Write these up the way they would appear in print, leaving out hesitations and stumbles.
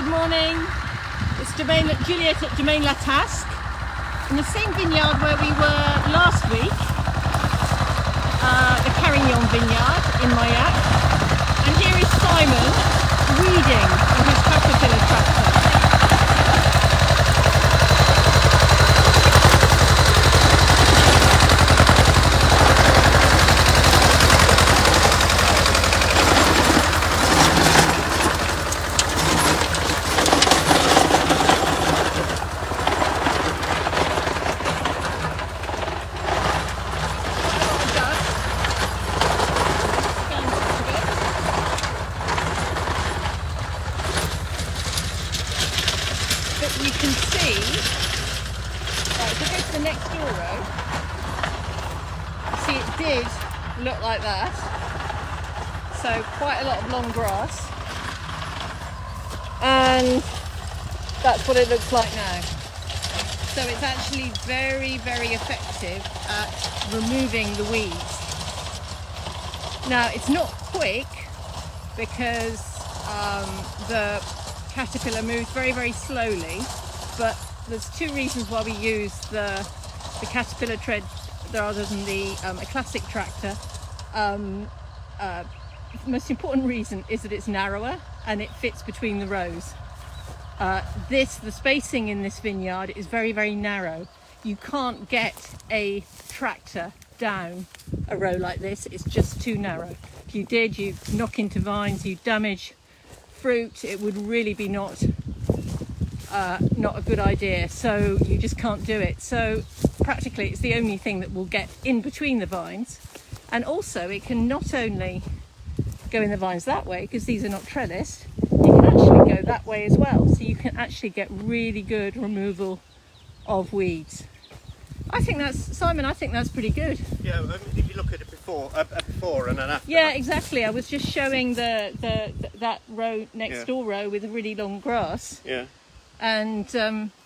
Good morning. It's Juliet at Domaine La Tasque, in the same vineyard where we were last week, the Carignan Vineyard in Mayak. And here is Simon weeding on his Caterpillar tractor. But you can see, right, if I go to the next door row, see it did look like that, so quite a lot of long grass, and that's what it looks like now. So it's actually very, very effective at removing the weeds. Now it's not quick because the caterpillar moves very, very slowly, but there's two reasons why we use the caterpillar tread rather than the a classic tractor. The most important reason is that it's narrower and it fits between the rows. The spacing in this vineyard is very, very narrow. You can't get a tractor down a row like this. It's just too narrow. If you did, you knock into vines, you damage fruit. It would really be not a good idea. So you just can't do it. So practically, it's the only thing that will get in between the vines, and also it can not only go in the vines that way because these are not trellised. You can actually go that way as well. So you can actually get really good removal of weeds. I think that's, Simon, I think that's pretty good. Yeah, if you look at it before and an after. Yeah, exactly. I was just showing that row next door row with a really long grass. Yeah. And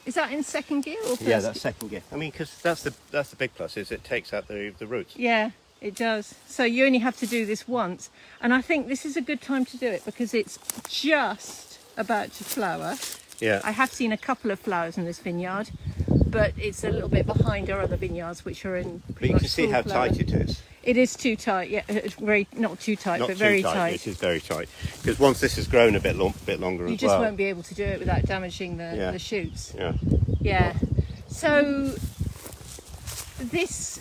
is that in second gear or first? Yeah, that's second gear. I mean, because that's the big plus, is it takes out the roots. Yeah, it does. So you only have to do this once, and I think this is a good time to do it because it's just about to flower. Yeah. I have seen a couple of flowers in this vineyard, but it's a little bit behind our other vineyards, which are in. But you can see how tight it is. It is too tight. Yeah, it's very not too tight, Not but too very tight. It is very tight because once this has grown a bit longer you as well, just won't be able to do it without damaging the shoots. Yeah. Yeah. So this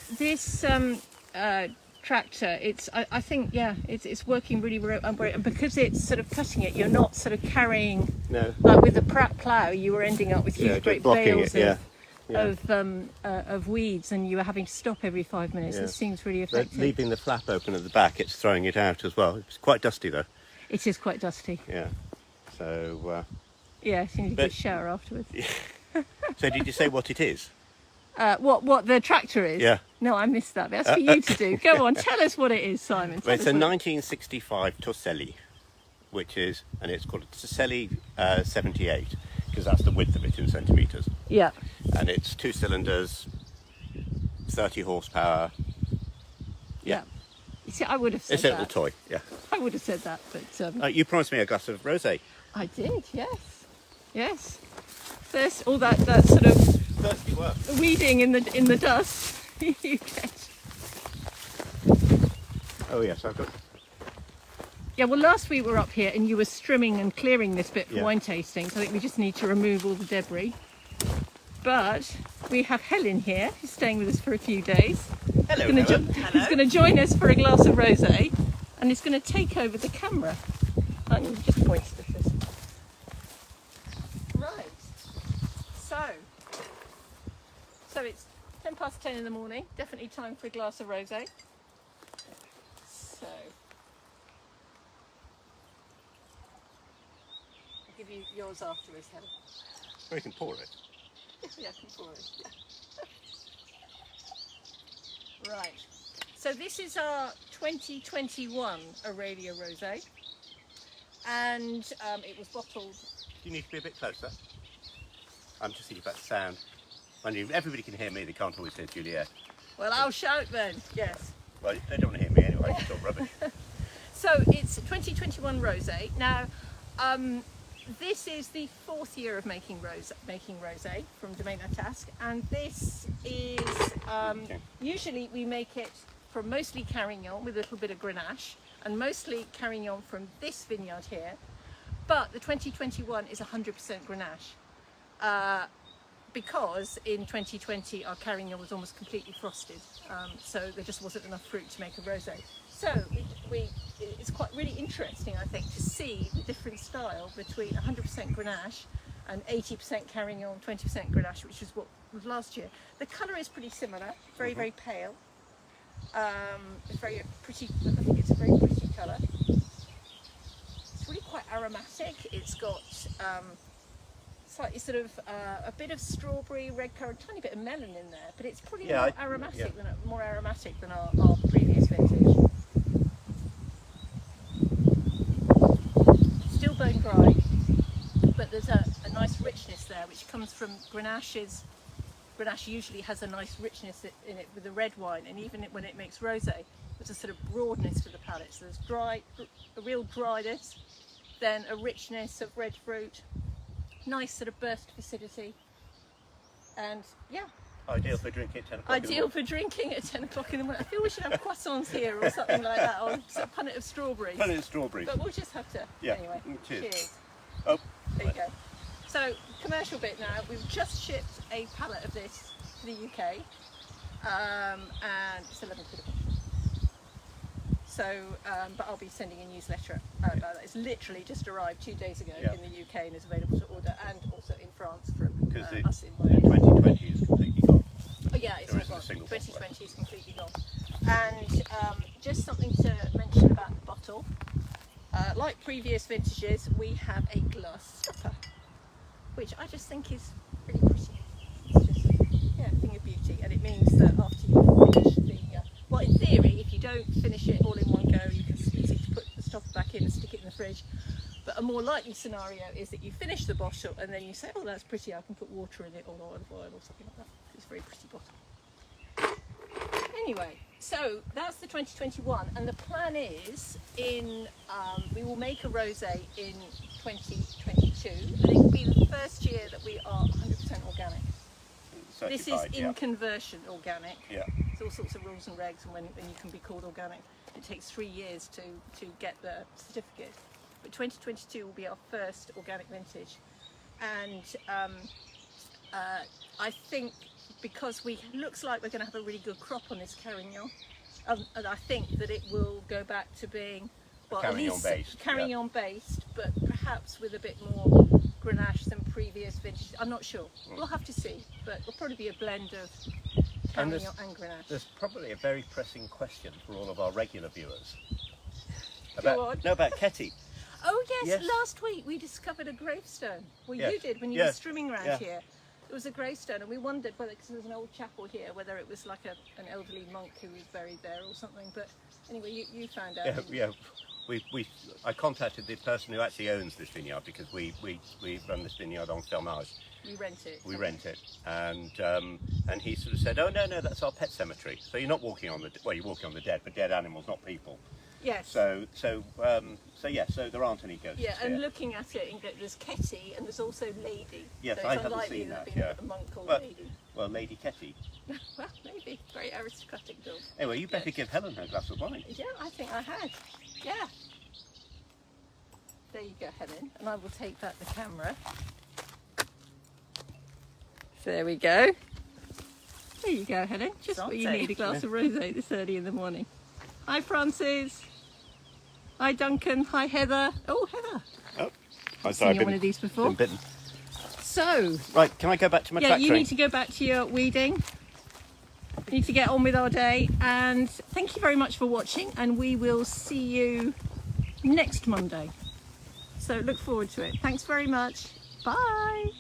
tractor, I think it's working really well, and because it's sort of cutting it, you're not sort of carrying like with the plough. You were ending up with huge great bales of weeds, and you were having to stop every 5 minutes. It seems really effective. But leaving the flap open at the back, it's throwing it out as well. It's quite dusty though. It is quite dusty. Yeah. So. Yeah, you need a good shower afterwards. So did you say what it is? What the tractor is? Yeah. No, I missed that. That's for you to do. Go on, tell us what it is, Simon. Well, it's a 1965 Toselli, and it's called a Toselli 78 because that's the width of it in centimetres. Yeah. And it's 2 cylinders, 30 horsepower. Yeah. You see, I would have said it's that. a little toy, yeah. I would have said that, but... you promised me a glass of rosé. I did, yes. Yes. There's all that sort of thirsty work. Weeding in the dust you get. Oh yes, I've got... Yeah, well last week we were up here and you were trimming and clearing this bit for wine tasting, so I think we just need to remove all the debris. But we have Helen here, who's staying with us for a few days. Hello, Who's going to join us for a glass of rosé, and is going to take over the camera. I'm going to just point to this. Right. So it's 10:10 in the morning. Definitely time for a glass of rosé. So I'll give you yours afterwards, Helen. Or you can pour it. Yeah, I can pour it. Yeah. Right. So this is our 2021 Aurelia Rosé, and it was bottled. Do you need to be a bit closer? I'm just thinking about the sound. Everybody can hear me, they can't always hear Juliet. Well, I'll shout then, yes. Well, they don't want to hear me anyway, it's all rubbish. So it's 2021 Rosé. Now, this is the 4th year of making rosé from Domaine Tasque, and this is usually we make it from mostly Carignan with a little bit of Grenache, and mostly Carignan from this vineyard here. But the 2021 is 100% Grenache because in 2020 our Carignan was almost completely frosted, so there just wasn't enough fruit to make a rosé. So it's quite really interesting, I think, to see the different style between 100% Grenache and 80% Carignan, 20% Grenache, which is what was last year. The colour is pretty similar, very, very pale. It's very pretty, I think it's a very pretty colour. It's really quite aromatic. It's got slightly sort of a bit of strawberry, red currant, tiny bit of melon in there, but it's probably more aromatic than our previous vintage. Still bone dry, but there's a nice richness there, which comes from Grenache usually has a nice richness in it with the red wine, and even when it makes rosé, there's a sort of broadness to the palate. So there's a real dryness, then a richness of red fruit, nice sort of burst of acidity, and yeah. Ideal for drinking at 10 o'clock. Ideal for drinking at 10 o'clock in the morning. I feel we should have croissants here or something like that, or a punnet of strawberries. Punnet of strawberries. But we'll just have to. Yeah. Anyway. Cheers. Oh. There you go. So, commercial bit now. We've just shipped a pallet of this to the UK, and it's 11 quid a bottle. So, but I'll be sending a newsletter about that. It's literally just arrived 2 days ago in the UK and is available to order, and also in France from us in Vineyard. 2020 is completely gone. Oh yeah, it's There all isn't a gone. single 2020 is completely gone. And just something to mention about the bottle. Like previous vintages, we have a glass stopper, which I just think is really pretty. It's just, yeah, a thing of beauty, and it means that after you finish the, well, in theory, if you don't finish it all in one go, you can easily put the stopper back in and stick it in the fridge. But a more likely scenario is that you finish the bottle and then you say, oh, that's pretty, I can put water in it or olive oil or something like that. It's a very pretty bottle. Anyway, so that's the 2021, and the plan is we will make a rosé in 2022, and it will be the first year that we are 100% organic. Certified, This is in conversion organic. Yeah. There's all sorts of rules and regs, and when you can be called organic. It takes 3 years to get the certificate. But 2022 will be our first organic vintage, and I think because looks like we're going to have a really good crop on this Carignan, and I think that it will go back to being, well, at least Carignan based, but perhaps with a bit more Grenache than previous vintages. I'm not sure. We'll have to see, but it'll probably be a blend of Carignan and Grenache. There's probably a very pressing question for all of our regular viewers. Go on. About Ketty. Oh yes, last week we discovered a gravestone. Well, you did when you were streaming around here. There was a gravestone, and we wondered whether, because there's an old chapel here, whether it was like an elderly monk who was buried there or something. But anyway, you found out. Yeah. I contacted the person who actually owns this vineyard, because we run this vineyard on fermage. We rent it. We rent it, and he sort of said, "Oh no, that's our pet cemetery. So you're not walking on you're walking on the dead, but dead animals, not people." Yes. So there aren't any ghosts. Yeah, and here. looking at it, there's Ketty and there's also Lady. Yes, so I haven't seen that. Yeah. A monk called Lady. Well, Lady Ketty. Well, maybe. Very aristocratic dog. Anyway, you better give Helen her glass of wine. Yeah, I think I had. Yeah. There you go, Helen, and I will take back the camera. So there we go. There you go, Helen. Just what you need, a glass of rosé this early in the morning. Hi, Francis. Hi, Duncan. Hi, Heather. Oh, Heather. Oh, I'm sorry. I've seen you one of these before. Been bitten. So. Right, can I go back to my tractoring? Yeah, you need to go back to your weeding. We need to get on with our day. And thank you very much for watching. And we will see you next Monday. So look forward to it. Thanks very much. Bye.